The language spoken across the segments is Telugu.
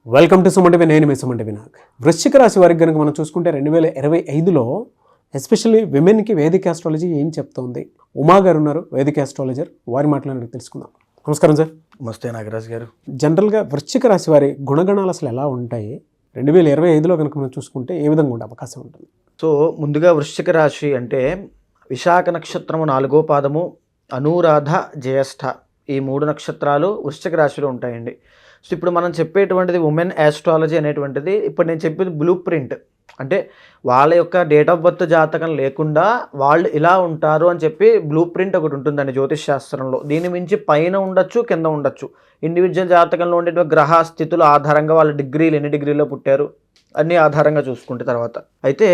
Welcome to Suman TV. నేను మీ సుమన్ టీవీ. వృశ్చిక రాశి వారికి కనుక మనం చూసుకుంటే 2025లో ఎస్పెషల్లీ విమెన్కి వేదిక ఆస్ట్రాలజీ ఏం చెప్తోంది? ఉమా గారు ఉన్నారు, వేదిక ఆస్ట్రాలజర్. వారి మాటలను తెలుసుకుందాం. నమస్కారం సార్. నమస్తే నాగరాజ్ గారు. జనరల్గా వృశ్చిక రాశి వారి గుణగణాలు అసలు ఎలా ఉంటాయి? 2025లో కనుక మనం చూసుకుంటే ఏ విధంగా ఉండే అవకాశం ఉంటుంది? సో ముందుగా వృశ్చిక రాశి అంటే విశాఖ నక్షత్రము 4వ పాదము, అనురాధ, జ్యేష్ఠ ఈ 3 నక్షత్రాలు వృశ్చిక రాశిలో ఉంటాయండి. సో ఇప్పుడు మనం చెప్పేటువంటిది ఉమెన్ ఆస్ట్రాలజీ అనేటువంటిది ఇప్పుడు నేను చెప్పేది బ్లూ ప్రింట్, అంటే వాళ్ళ యొక్క డేట్ ఆఫ్ బర్త్ జాతకం లేకుండా వాళ్ళు ఇలా ఉంటారు అని చెప్పి బ్లూ ప్రింట్ ఒకటి ఉంటుందండి జ్యోతిష్ శాస్త్రంలో. దీని మించి పైన ఉండొచ్చు, కింద ఉండొచ్చు. ఇండివిజువల్ జాతకంలో ఉండే గ్రహ స్థితుల ఆధారంగా వాళ్ళ డిగ్రీలు ఎన్ని డిగ్రీలో పుట్టారు అన్ని ఆధారంగా చూసుకుంటే తర్వాత అయితే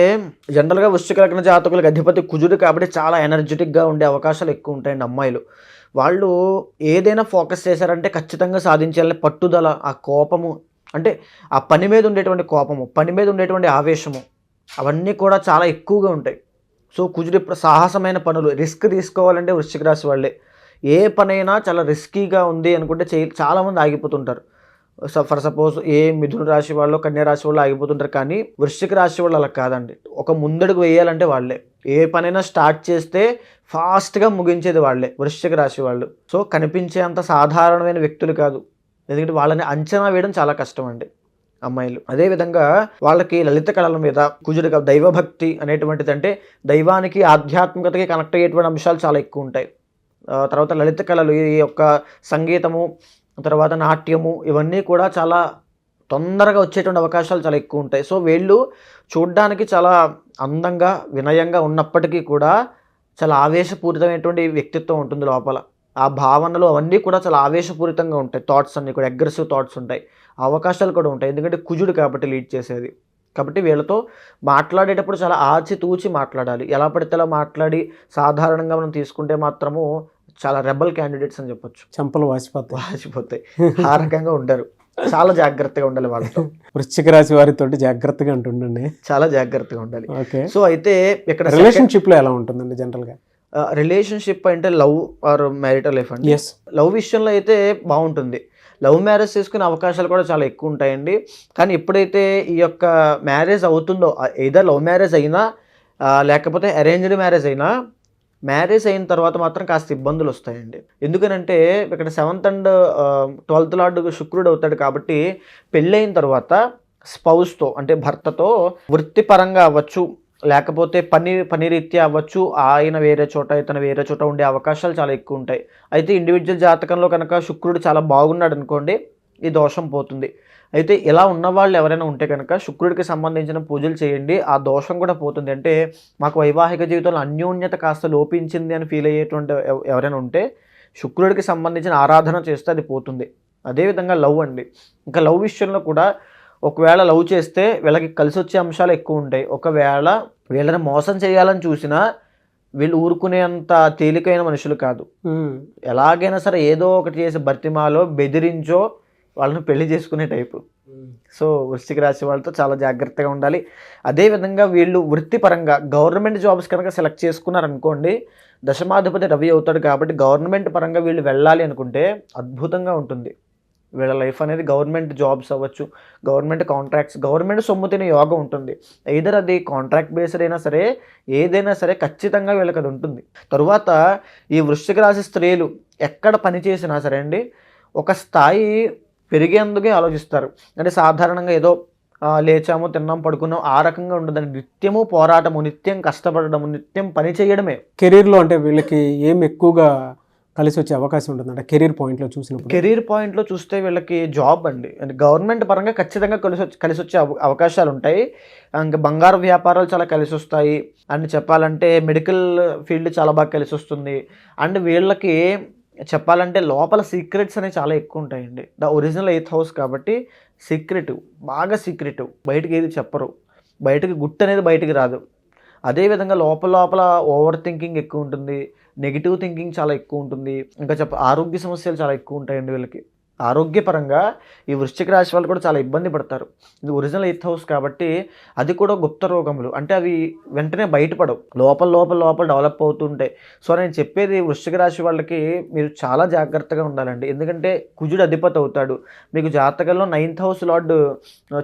జనరల్గా వృశ్చిక లగ్న జాతకులకు అధిపతి కుజుడు కాబట్టి చాలా ఎనర్జెటిక్గా ఉండే అవకాశాలు ఎక్కువ ఉంటాయండి. అమ్మాయిలు వాళ్ళు ఏదైనా ఫోకస్ చేశారంటే ఖచ్చితంగా సాధించాలని పట్టుదల, ఆ కోపము, అంటే ఆ పని మీద ఉండేటువంటి కోపము, పని మీద ఉండేటువంటి ఆవేశము అవన్నీ కూడా చాలా ఎక్కువగా ఉంటాయి. సో కుజుడు ఇప్పుడు సాహసమైన పనులు, రిస్క్ తీసుకోవాలంటే వృశ్చిక రాశి వాళ్ళే. ఏ పనైనా చాలా రిస్కీగా ఉంది అనుకుంటే చాలామంది ఆగిపోతుంటారు. ఫర్ సపోజ్ ఏ మిథున రాశి వాళ్ళు, కన్యా రాశి వాళ్ళు ఆగిపోతుంటారు. కానీ వృశ్చిక రాశి వాళ్ళు అలా కాదండి. ఒక ముందడుగు వేయాలంటే వాళ్ళే. ఏ పనైనా స్టార్ట్ చేస్తే ఫాస్ట్గా ముగించేది వాళ్ళే వృశ్చిక రాశి వాళ్ళు. సో కనిపించే అంత సాధారణమైన వ్యక్తులు కాదు, ఎందుకంటే వాళ్ళని అంచనా వేయడం చాలా కష్టం అండి అమ్మాయిలు. అదేవిధంగా వాళ్ళకి లలిత కళల మీద కుజుడిగా దైవభక్తి అనేటువంటిది, అంటే దైవానికి ఆధ్యాత్మికతకి కనెక్ట్ అయ్యేటువంటి అంశాలు చాలా ఎక్కువ ఉంటాయి. తర్వాత లలిత కళలు, ఈ యొక్క సంగీతము, తర్వాత నాట్యము, ఇవన్నీ కూడా చాలా తొందరగా వచ్చేటువంటి అవకాశాలు చాలా ఎక్కువ ఉంటాయి. సో వీళ్ళు చూడ్డానికి చాలా అందంగా, వినయంగా ఉన్నప్పటికీ కూడా చాలా ఆవేశపూరితమైనటువంటి వ్యక్తిత్వం ఉంటుంది లోపల. ఆ భావనలు అవన్నీ కూడా చాలా ఆవేశపూరితంగా ఉంటాయి. థాట్స్ అన్నీ కూడా అగ్రెసివ్ థాట్స్ ఉంటాయి, అవకాశాలు కూడా ఉంటాయి. ఎందుకంటే కుజుడు కాబట్టి లీడ్ చేసేది. కాబట్టి వీళ్ళతో మాట్లాడేటప్పుడు చాలా ఆచితూచి మాట్లాడాలి. ఎలా పడితే అలా మాట్లాడి సాధారణంగా మనం తీసుకుంటే మాత్రము చాలా రెబల్ క్యాండిడేట్స్ అని చెప్పొచ్చు. చెంపలు వాసిపోతాయి. ఆ రకంగా ఉండరు. చాలా జాగ్రత్తగా ఉండాలి వాళ్ళతో. వృశ్చిక రాశి వారితో జాగ్రత్తగా ఉంటుండండి, చాలా జాగ్రత్తగా ఉండాలి. ఓకే. సో అయితే ఇక్కడ రిలేషన్షిప్ లో ఎలా ఉంటుందండి జనరల్గా? రిలేషన్షిప్ అంటే లవ్ ఆర్ మ్యారిటల్ లైఫ్ అండి. ఎస్, లవ్ విషయంలో అయితే బాగుంటుంది. లవ్ మ్యారేజ్ చేసుకునే అవకాశాలు కూడా చాలా ఎక్కువ ఉంటాయండి. కానీ ఎప్పుడైతే ఈ యొక్క మ్యారేజ్ అవుతుందో, ఏదర్ లవ్ మ్యారేజ్ అయినా లేకపోతే అరేంజ్డ్ మ్యారేజ్ అయినా, మ్యారేజ్ అయిన తర్వాత మాత్రం కాస్త ఇబ్బందులు వస్తాయండి. ఎందుకనంటే ఇక్కడ 7th అండ్ 12th లార్డ్ శుక్రుడు అవుతాడు కాబట్టి పెళ్ళైన తర్వాత స్పౌస్తో, అంటే భర్తతో వృత్తిపరంగా అవ్వచ్చు, లేకపోతే పని రీత్యా అవ్వచ్చు, ఆయన వేరే చోట ఇతను వేరే చోట ఉండే అవకాశాలు చాలా ఎక్కువ ఉంటాయి. అయితే ఇండివిజువల్ జాతకంలో కనుక శుక్రుడు చాలా బాగున్నాడు అనుకోండి, ఈ దోషం పోతుంది. అయితే ఇలా ఉన్నవాళ్ళు ఎవరైనా ఉంటే కనుక శుక్రుడికి సంబంధించిన పూజలు చేయండి, ఆ దోషం కూడా పోతుంది. అంటే మాకు వైవాహిక జీవితంలో అన్యోన్యత కాస్త లోపించింది అని ఫీల్ అయ్యేటువంటి ఎవరైనా ఉంటే శుక్రుడికి సంబంధించిన ఆరాధన చేస్తే అది పోతుంది. అదేవిధంగా లవ్ అండి. ఇంకా లవ్ విషయంలో కూడా ఒకవేళ లవ్ చేస్తే వీళ్ళకి కలిసి వచ్చే అంశాలు ఎక్కువ ఉంటాయి. ఒకవేళ వీళ్ళని మోసం చేయాలని చూసినా వీళ్ళు ఊరుకునేంత తేలికైన మనుషులు కాదు. ఎలాగైనా సరే ఏదో ఒకటి చేసి బర్తిమాలో బెదిరించో వాళ్ళని పెళ్లి చేసుకునే టైపు. సో వృశ్చిక రాశి వాళ్ళతో చాలా జాగ్రత్తగా ఉండాలి. అదేవిధంగా వీళ్ళు వృత్తిపరంగా గవర్నమెంట్ జాబ్స్ కనుక సెలెక్ట్ చేసుకున్నారనుకోండి, దశమాధిపతి రవి అవుతాడు కాబట్టి గవర్నమెంట్ పరంగా వీళ్ళు వెళ్ళాలి అనుకుంటే అద్భుతంగా ఉంటుంది. వీళ్ళ లైఫ్ అనేది గవర్నమెంట్ జాబ్స్ అవ్వచ్చు, గవర్నమెంట్ కాంట్రాక్ట్స్, గవర్నమెంట్ సొమ్ము తినే యోగం ఉంటుంది. ఎయిదర్ అది కాంట్రాక్ట్ బేస్డ్ అయినా సరే, ఏదైనా సరే ఖచ్చితంగా వీళ్ళకి అది ఉంటుంది. తరువాత ఈ వృశ్చిక రాశి స్త్రీలు ఎక్కడ పని చేసినా సరే అండి, ఒక స్థాయి పెరిగేందుకే ఆలోచిస్తారు. అంటే సాధారణంగా ఏదో లేచాము, తిన్నాం, పడుకున్నాం ఆ రకంగా ఉండదండి. నిత్యము పోరాటము, నిత్యం కష్టపడము, నిత్యం పని చేయడమే. కెరీర్లో అంటే వీళ్ళకి ఏం ఎక్కువగా కలిసి వచ్చే అవకాశం ఉంటుందంటే కెరీర్ పాయింట్లో చూసినప్పుడు? కెరీర్ పాయింట్లో చూస్తే వీళ్ళకి జాబ్ అండి, అంటే గవర్నమెంట్ పరంగా ఖచ్చితంగా కలిసి వచ్చే అవకాశాలు ఉంటాయి. ఇంకా బంగారు వ్యాపారాలు చాలా కలిసి వస్తాయి అని చెప్పాలంటే, మెడికల్ ఫీల్డ్ చాలా బాగా కలిసి వస్తుంది. అండ్ వీళ్ళకి చెప్పాలంటే లోపల సీక్రెట్స్ అనేవి చాలా ఎక్కువ ఉంటాయండి. ద ఒరిజినల్ 8th హౌస్ కాబట్టి సీక్రెటివ్, బాగా సీక్రెటివ్, బయటకు ఏది చెప్పరు, బయటకు గుట్టు అనేది బయటికి రాదు. అదేవిధంగా లోపల ఓవర్ థింకింగ్ ఎక్కువ ఉంటుంది, నెగిటివ్ థింకింగ్ చాలా ఎక్కువ ఉంటుంది. ఇంకా ఆరోగ్య సమస్యలు చాలా ఎక్కువ ఉంటాయండి వీళ్ళకి. ఆరోగ్యపరంగా ఈ వృశ్చిక రాశి వాళ్ళు కూడా చాలా ఇబ్బంది పడతారు. ఇది ఒరిజినల్ 8th హౌస్ కాబట్టి అది కూడా గుప్త రోగములు, అంటే అవి వెంటనే బయటపడవు, లోపల లోపల లోపల డెవలప్ అవుతుంటాయి. సో నేను చెప్పేది వృశ్చిక రాశి వాళ్ళకి మీరు చాలా జాగ్రత్తగా ఉండాలండి. ఎందుకంటే కుజుడు అధిపతి అవుతాడు, మీకు జాతకంలో 9th హౌస్ లార్డ్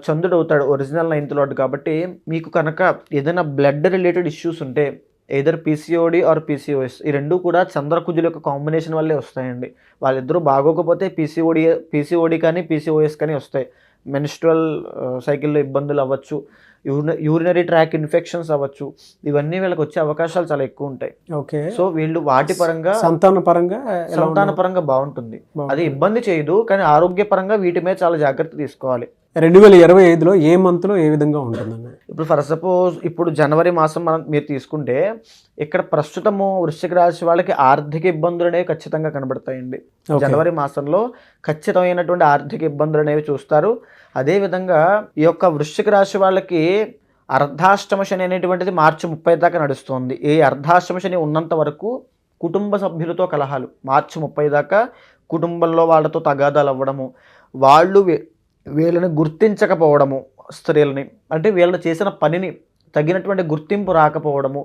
చంద్రుడు అవుతాడు, ఒరిజినల్ 9th లార్డ్. కాబట్టి మీకు కనుక ఏదైనా బ్లడ్ రిలేటెడ్ ఇష్యూస్ ఉంటే ఎయిదర్ పీసీఓడి ఆర్ పీసీఓఎస్, ఈ రెండు కూడా చంద్రకుజుల యొక్క కాంబినేషన్ వల్లే వస్తాయండి. వాళ్ళిద్దరూ బాగోకపోతే పీసీఓడి కానీ పీసీఓఎస్ కానీ వస్తాయి. మెన్స్ట్రువల్ సైకిల్లో ఇబ్బందులు అవ్వచ్చు, యూరినరీ ట్రాక్ ఇన్ఫెక్షన్స్ అవ్వచ్చు, ఇవన్నీ వీళ్ళకి వచ్చే అవకాశాలు చాలా ఎక్కువ ఉంటాయి. ఓకే. సో వీళ్ళు వాటి పరంగా సంతాన పరంగా బాగుంటుంది, అది ఇబ్బంది చేయదు, కానీ ఆరోగ్యపరంగా వీటి మీద చాలా జాగ్రత్త తీసుకోవాలి. 2025లో ఏ మంత్లో ఏ విధంగా ఉంటుందండి? ఇప్పుడు ఫర్ సపోజ్ ఇప్పుడు జనవరి మాసం మీరు తీసుకుంటే ఇక్కడ ప్రస్తుతము వృశ్చిక రాశి వాళ్ళకి ఆర్థిక ఇబ్బందులు అనేవి ఖచ్చితంగా కనబడతాయండి. జనవరి మాసంలో ఖచ్చితమైనటువంటి ఆర్థిక ఇబ్బందులు అనేవి చూస్తారు. అదేవిధంగా ఈ యొక్క వృశ్చిక రాశి వాళ్ళకి అర్ధాష్టమ శని అనేటువంటిది మార్చి 30 దాకా నడుస్తుంది. ఈ అర్ధాష్టమ శని ఉన్నంత వరకు కుటుంబ సభ్యులతో కలహాలు, మార్చి 30 దాకా కుటుంబంలో వాళ్ళతో తగాదాలు అవ్వడము, వాళ్ళు వీళ్ళని గుర్తించకపోవడము, స్త్రీలని అంటే వీళ్ళు చేసిన పనిని తగినటువంటి గుర్తింపు రాకపోవడము,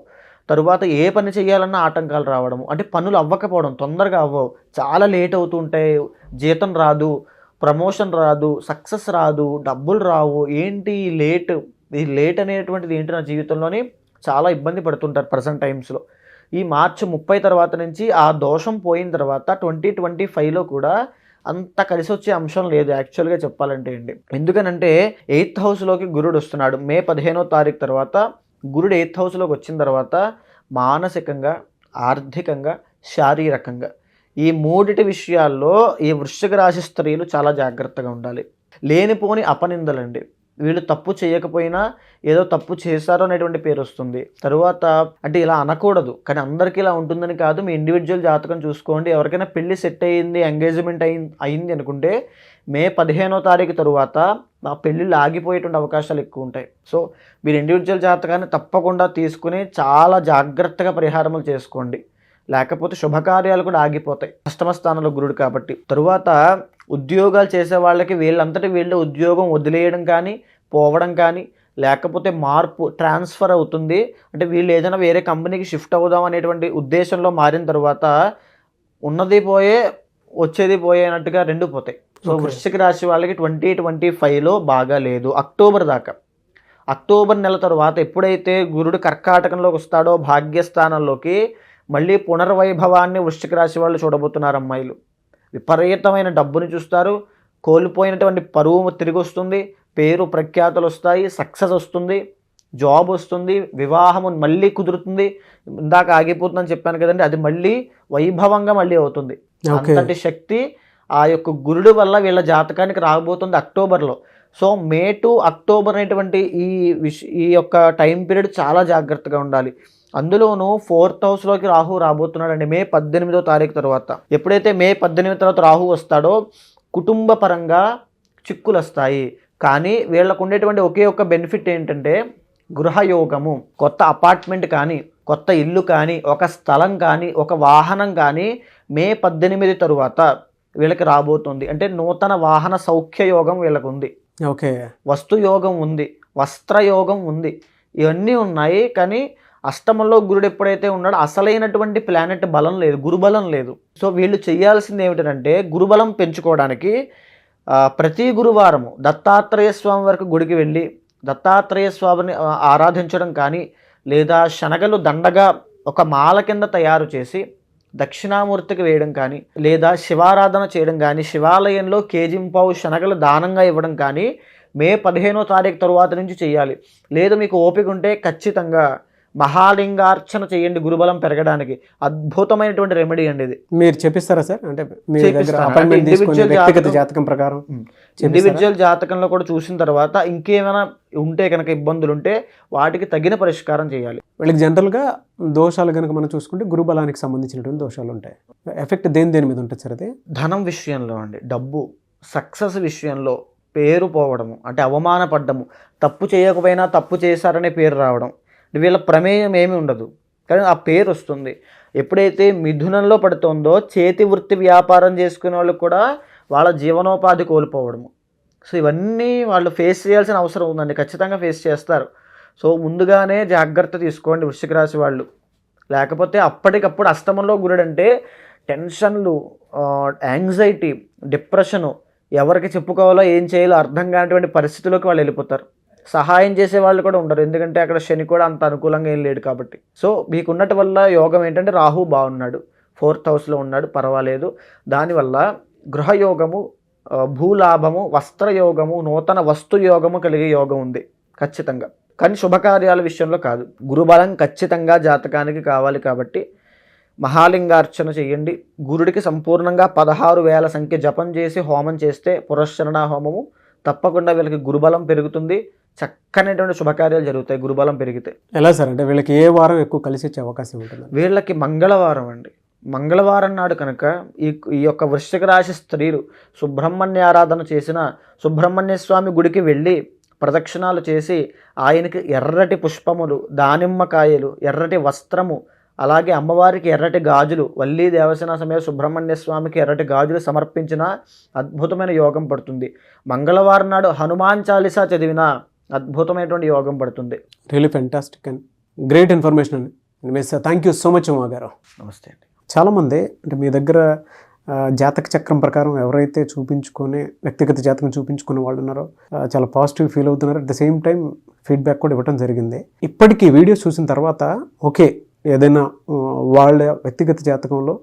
తరువాత ఏ పని చేయాలన్నా ఆటంకాలు రావడము, అంటే పనులు అవ్వకపోవడం, తొందరగా అవ్వవు, చాలా లేట్ అవుతూ ఉంటాయి, జీతం రాదు, ప్రమోషన్ రాదు, సక్సెస్ రాదు, డబ్బులు రావు, ఏంటి ఈ లేట్ అనేటువంటిది ఏంటి నా జీవితంలోని చాలా ఇబ్బంది పడుతుంటారు ప్రజెంట్ టైమ్స్లో. ఈ మార్చి 30 తర్వాత నుంచి ఆ దోషం పోయిన తర్వాత 2025లో కూడా అంత కలిసి వచ్చే అంశం లేదు యాక్చువల్గా చెప్పాలంటే అండి. ఎందుకనంటే 8th హౌస్లోకి గురుడు వస్తున్నాడు. మే 15వ తారీఖు తర్వాత గురుడు 8th హౌస్లోకి వచ్చిన తర్వాత మానసికంగా, ఆర్థికంగా, శారీరకంగా ఈ మూడిటి విషయాల్లో ఈ వృశ్చిక రాశి స్త్రీలు చాలా జాగ్రత్తగా ఉండాలి. లేనిపోని అపనిందలండి, వీళ్ళు తప్పు చేయకపోయినా ఏదో తప్పు చేశారో అనేటువంటి పేరు వస్తుంది. తరువాత అంటే ఇలా అనకూడదు, కానీ అందరికీ ఇలా ఉంటుందని కాదు, మీ ఇండివిజువల్ జాతకం చూసుకోండి. ఎవరికైనా పెళ్లి సెట్ అయ్యింది, ఎంగేజ్మెంట్ అయింది అనుకుంటే మే 15వ తారీఖు తరువాత ఆ పెళ్ళిళ్ళు ఆగిపోయేటువంటి అవకాశాలు ఎక్కువ ఉంటాయి. సో మీరు ఇండివిజువల్ జాతకాన్ని తప్పకుండా తీసుకుని చాలా జాగ్రత్తగా పరిహారములు చేసుకోండి, లేకపోతే శుభకార్యాలు కూడా ఆగిపోతాయి. అష్టమ స్థానంలో గురుడు కాబట్టి. తరువాత ఉద్యోగాలు చేసే వాళ్ళకి వీళ్ళంతటి వీళ్ళు ఉద్యోగం వదిలేయడం కానీ, పోవడం కానీ, లేకపోతే మార్పు ట్రాన్స్ఫర్ అవుతుంది, అంటే వీళ్ళు ఏదైనా వేరే కంపెనీకి షిఫ్ట్ అవుదాం అనేటువంటి ఉద్దేశంలో మారిన తర్వాత ఉన్నది పోయే వచ్చేది పోయే అన్నట్టుగా రెండు పోతాయి. సో వృశ్చిక రాశి వాళ్ళకి 2025లో బాగా లేదు. అక్టోబర్ నెల తర్వాత ఎప్పుడైతే గురుడు కర్కాటకంలోకి వస్తాడో భాగ్యస్థానంలోకి, మళ్ళీ పునర్వైభవాన్ని వృశ్చిక రాశి వాళ్ళు చూడబోతున్నారు. అమ్మాయిలు విపరీతమైన డబ్బుని చూస్తారు, కోల్పోయినటువంటి పరువు తిరిగి వస్తుంది, పేరు ప్రఖ్యాతులు వస్తాయి, సక్సెస్ వస్తుంది, జాబ్ వస్తుంది, వివాహం మళ్ళీ కుదురుతుంది. ఇందాక ఆగిపోతుందని చెప్పాను కదండి, అది మళ్ళీ వైభవంగా మళ్ళీ అవుతుంది. అంతటి శక్తి ఆ యొక్క గురుడు వల్ల వీళ్ళ జాతకానికి రాబోతుంది అక్టోబర్లో. సో మే టు అక్టోబర్ అనేటువంటి ఈ యొక్క టైం పీరియడ్ చాలా జాగ్రత్తగా ఉండాలి. అందులోనూ 4th హౌస్లోకి రాహు రాబోతున్నాడండి మే 18వ తారీఖు తర్వాత. ఎప్పుడైతే మే 18 తర్వాత రాహు వస్తాడో కుటుంబ పరంగా చిక్కులు వస్తాయి. కానీ వీళ్ళకు ఉండేటువంటి ఒకే ఒక్క బెనిఫిట్ ఏంటంటే గృహయోగము, కొత్త అపార్ట్మెంట్ కానీ, కొత్త ఇల్లు కానీ, ఒక స్థలం కానీ, ఒక వాహనం కానీ మే 18 తరువాత వీళ్ళకి రాబోతుంది. అంటే నూతన వాహన సౌఖ్య యోగం వీళ్ళకు ఉంది. ఓకే. వస్తు యోగం ఉంది, వస్త్రయోగం ఉంది, ఇవన్నీ ఉన్నాయి. కానీ అష్టమంలో గురుడు ఎప్పుడైతే ఉన్నాడో అసలైనటువంటి ప్లానెట్ బలం లేదు, గురుబలం లేదు. సో వీళ్ళు చేయాల్సింది ఏమిటంటే గురుబలం పెంచుకోవడానికి ప్రతి గురువారము దత్తాత్రేయ స్వామి వరకు గుడికి వెళ్ళి దత్తాత్రేయ స్వామిని ఆరాధించడం కానీ, లేదా శనగలు దండగా ఒక మాల కింద తయారు చేసి దక్షిణామూర్తికి వేయడం కానీ, లేదా శివారాధన చేయడం కానీ, శివాలయంలో కేజింపావు శనగలు దానంగా ఇవ్వడం కానీ మే 15వ తారీఖు తరువాత నుంచి చేయాలి. లేదు మీకు ఓపిక ఉంటే ఖచ్చితంగా మహాలింగార్చన చేయండి, గురుబలం పెరగడానికి. అద్భుతమైనటువంటి రెమెడీ అండి ఇది. మీరు చెప్పిస్తారా సార్? అంటే జాతకం ప్రకారం ఇండివిజువల్ జాతకంలో కూడా చూసిన తర్వాత ఇంకేమైనా ఉంటే కనుక ఇబ్బందులు ఉంటే వాటికి తగిన పరిష్కారం చేయాలి. వీళ్ళకి జనరల్గా దోషాలు కనుక మనం చూసుకుంటే గురుబలానికి సంబంధించినటువంటి దోషాలు ఉంటాయి. ఎఫెక్ట్ దేని మీద ఉంటుంది సార్? అది ధనం విషయంలో అండి, డబ్బు, సక్సెస్ విషయంలో, పేరు పోవడము, అంటే అవమానపడ్డము, తప్పు చేయకపోయినా తప్పు చేశారనే పేరు రావడం, వీళ్ళ ప్రమేయం ఏమీ ఉండదు కానీ ఆ పేరు వస్తుంది. ఎప్పుడైతే మిథునంలో పడుతుందో చేతి వృత్తి వ్యాపారం చేసుకునే వాళ్ళకి కూడా వాళ్ళ జీవనోపాధి కోల్పోవడము. సో ఇవన్నీ వాళ్ళు ఫేస్ చేయాల్సిన అవసరం ఉందండి, ఖచ్చితంగా ఫేస్ చేస్తారు. సో ముందుగానే జాగ్రత్త తీసుకోండి వృశ్చిక రాశి వాళ్ళు. లేకపోతే అప్పటికప్పుడు అస్తమంలో గురుడంటే టెన్షన్లు, యాంగ్జైటీ, డిప్రెషను, ఎవరికి చెప్పుకోవాలో ఏం చేయాలో అర్థం కానిటువంటి పరిస్థితుల్లోకి వాళ్ళు వెళ్ళిపోతారు. సహాయం చేసే వాళ్ళు కూడా ఉండరు, ఎందుకంటే అక్కడ శని కూడా అంత అనుకూలంగా ఏం లేడు కాబట్టి. సో మీకున్నటి వల్ల యోగం ఏంటంటే రాహు బాగున్నాడు, 4th హౌస్లో ఉన్నాడు, పర్వాలేదు. దానివల్ల గృహయోగము, భూలాభము, వస్త్రయోగము, నూతన వస్తు యోగము కలిగే యోగం ఉంది ఖచ్చితంగా. కానీ శుభకార్యాల విషయంలో కాదు. గురుబలం ఖచ్చితంగా జాతకానికి కావాలి కాబట్టి మహాలింగార్చన చేయండి. గురుడికి సంపూర్ణంగా 16,000 సంఖ్య జపం చేసి హోమం చేస్తే, పురస్చరణ హోమము, తప్పకుండా వీళ్ళకి గురుబలం పెరుగుతుంది. చక్కనటువంటి శుభకార్యాలు జరుగుతాయి గురుబలం పెరిగితే. ఎలా సార్ అంటే వీళ్ళకి ఏ వారం ఎక్కువ కలిసి వచ్చే అవకాశం ఉంటుంది? వీళ్ళకి మంగళవారం అండి. మంగళవారం నాడు కనుక ఈ యొక్క వృశ్చిక రాశి స్త్రీలు సుబ్రహ్మణ్య ఆరాధన చేసిన, సుబ్రహ్మణ్య స్వామి గుడికి వెళ్ళి ప్రదక్షిణాలు చేసి ఆయనకి ఎర్రటి పుష్పములు, దానిమ్మకాయలు, ఎర్రటి వస్త్రము, అలాగే అమ్మవారికి ఎర్రటి గాజులు, వల్లీ దేవసేన సమేత సుబ్రహ్మణ్య స్వామికి ఎర్రటి గాజులు సమర్పించిన అద్భుతమైన యోగం పడుతుంది. మంగళవారం నాడు హనుమాన్ చాలీసా చదివిన అద్భుతమైనటువంటి యోగం పడుతుంది. Really fantastic and great information అండి. Thank you so much Uma గారు. నమస్తే అండి. చాలామంది అంటే మీ దగ్గర జాతక చక్రం ప్రకారం ఎవరైతే చూపించుకొని వ్యక్తిగత జాతకం చూపించుకునే వాళ్ళు ఉన్నారో చాలా పాజిటివ్ ఫీల్ అవుతున్నారు. At the same time feedback కూడా ఇవ్వడం జరిగింది. ఇప్పటికీ వీడియోస్ చూసిన తర్వాత ఓకే, ఏదైనా వాళ్ళ వ్యక్తిగత జాతకంలో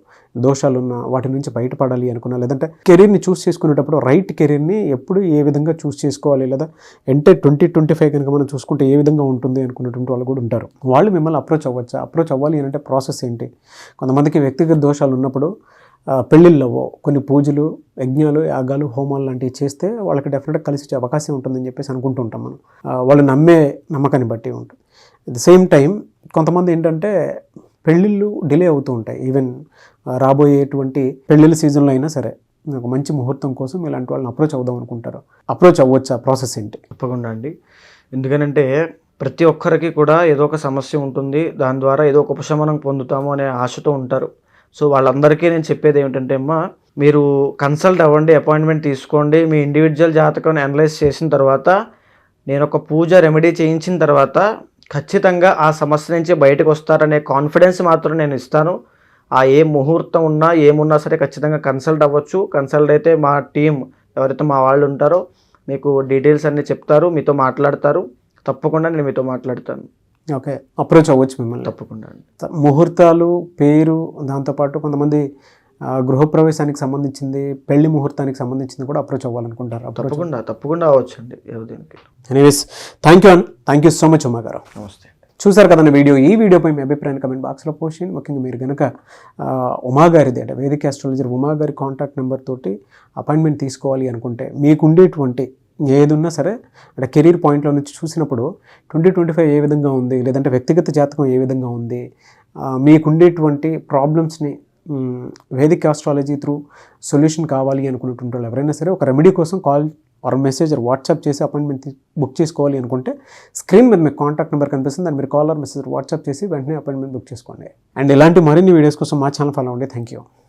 దోషాలు ఉన్నా వాటి నుంచి బయటపడాలి అనుకున్నా, లేదంటే కెరీర్ని చూస్ చేసుకునేటప్పుడు రైట్ కెరీర్ని ఎప్పుడు ఏ విధంగా చూస్ చేసుకోవాలి, లేదా అంటే 2025 కనుక మనం చూసుకుంటే ఏ విధంగా ఉంటుంది అనుకున్నటువంటి వాళ్ళు కూడా ఉంటారు. వాళ్ళు మిమ్మల్ని అప్రోచ్ అవ్వచ్చా? అప్రోచ్ అవ్వాలి అంటే ప్రాసెస్ ఏంటి? కొంతమందికి వ్యక్తిగత దోషాలు ఉన్నప్పుడు పెళ్ళిళ్ళవో కొన్ని పూజలు, యజ్ఞాలు, యాగాలు, హోమాలు లాంటివి చేస్తే వాళ్ళకి డెఫినెట్గా కలిసి వచ్చే అవకాశం ఉంటుందని చెప్పేసి అనుకుంటూ ఉంటాం మనం. వాళ్ళు నమ్మే నమ్మకాన్ని బట్టి ఉంటుంది. అట్ ద సేమ్ టైం కొంతమంది ఏంటంటే పెళ్ళిళ్ళు డిలే అవుతూ ఉంటాయి. ఈవెన్ రాబోయేటువంటి పెళ్ళిళ్ళ సీజన్లో అయినా సరే ఒక మంచి ముహూర్తం కోసం ఇలాంటి వాళ్ళని అప్రోచ్ అవుదాం అనుకుంటారు. అప్రోచ్ అవ్వచ్చా? ప్రాసెస్ ఏంటి? తప్పకుండా అండి. ఎందుకనంటే ప్రతి ఒక్కరికి కూడా ఏదో ఒక సమస్య ఉంటుంది, దాని ద్వారా ఏదో ఒక ఉపశమనం పొందుతాము అనే ఆశతో ఉంటారు. సో వాళ్ళందరికీ నేను చెప్పేది ఏమిటంటే అమ్మా, మీరు కన్సల్ట్ అవ్వండి, అపాయింట్మెంట్ తీసుకోండి. మీ ఇండివిజువల్ జాతకాన్ని అనలైజ్ చేసిన తర్వాత, నేను ఒక పూజ రెమెడీ చేయించిన తర్వాత ఖచ్చితంగా ఆ సమస్య నుంచి బయటకు వస్తారనే కాన్ఫిడెన్స్ మాత్రం నేను ఇస్తాను. ఆ ఏ ముహూర్తం ఉన్నా ఏమున్నా సరే ఖచ్చితంగా కన్సల్ట్ అవ్వచ్చు. కన్సల్ట్ అయితే మా టీం ఎవరైతే మా వాళ్ళు ఉంటారో మీకు డీటెయిల్స్ అన్నీ చెప్తారు, మీతో మాట్లాడతారు. తప్పకుండా నేను మీతో మాట్లాడతాను. ఓకే, అప్రోచ్ అవ్వచ్చు మిమ్మల్ని. తప్పకుండా. ముహూర్తాలు, పేరు, దాంతోపాటు కొంతమంది గృహప్రవేశానికి సంబంధించింది, పెళ్లి ముహూర్తానికి సంబంధించింది కూడా అప్రోచ్ అవ్వాలనుకుంటారు. తప్పకుండా అవ్వచ్చండి. ఎవరికి. Anyways, thank you so much Uma గారు. నమస్తే. చూసారు కదండి వీడియో. ఈ వీడియోపై మీ అభిప్రాయాన్ని కమెంట్ బాక్స్లో పోస్ట్ చేయండి. ముఖ్యంగా మీరు కనుక ఉమా గారిది అంటే వేదిక ఆస్ట్రాలజర్ ఉమా గారి కాంటాక్ట్ నెంబర్ తోటి అపాయింట్మెంట్ తీసుకోవాలి అనుకుంటే, మీకు ఉండేటువంటి ఏదున్నా సరే అంటే కెరీర్ పాయింట్లో నుంచి చూసినప్పుడు 2025 ఏ విధంగా ఉంది, లేదంటే వ్యక్తిగత జాతకం ఏ విధంగా ఉంది, మీకుండేటువంటి ప్రాబ్లమ్స్ని వేదిక ఆస్ట్రాలజీ త్రూ సొల్యూషన్ కావాలి అనుకున్నటువంటి వాళ్ళు ఎవరైనా సరే ఒక రెమెడీ కోసం call or message or WhatsApp చేసి అపాయింట్మెంట్ బుక్ చేసుకోవాలి అనుకుంటే స్క్రీన్ మీద మీకు కాంటాక్ట్ నెంబర్ కనిపిస్తుంది. దాన్ని మీరు కాల్ ఆర్ మెసేజ్ వాట్సాప్ చేసి వెంటనే అపాయింట్మెంట్ బుక్ చేసుకోండి. అండ్ ఇలాంటి మరిన్ని వీడియోస్ కోసం మా ఛానల్ ఫాలో అవ్వండి. Thank you.